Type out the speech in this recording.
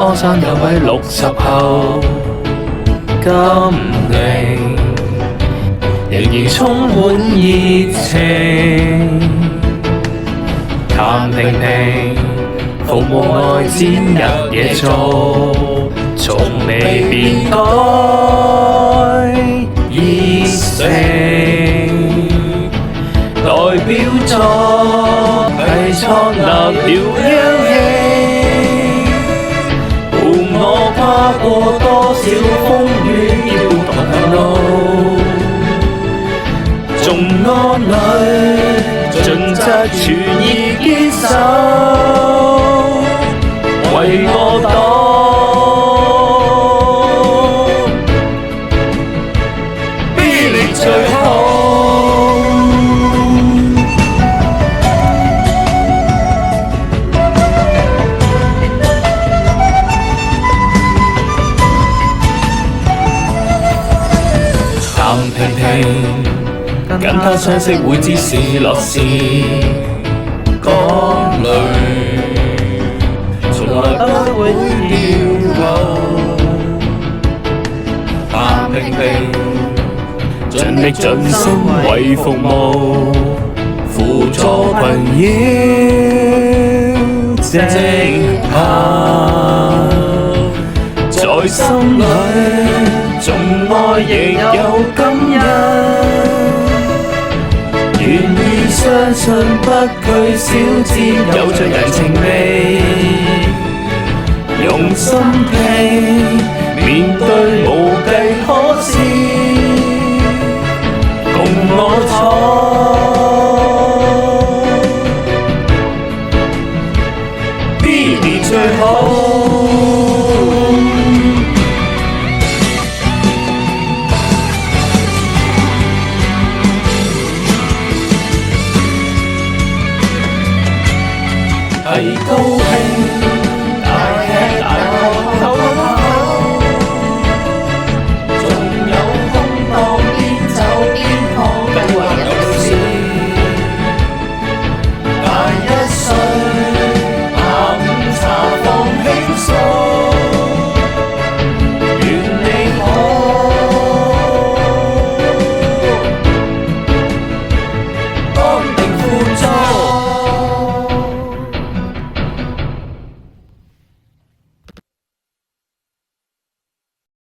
火山有位60後，今年仍然充滿熱情。譚婷婷服務愛剪日夜做，從未變改熱誠，代表作係創立了央氣，伴我跨過多少風雨，要同路，眾安裏盡責全意堅守，為我黨必力最好。譚婷婷跟他相識會知是樂事，港淚從來不會掉後。譚婷婷盡力盡心為服務，輔助困擾直行，在心裏縱愛亦有感恩。願意相信不懼小節，有着人情味，用心聽，面對無計可施，共我闖，必然最好。提高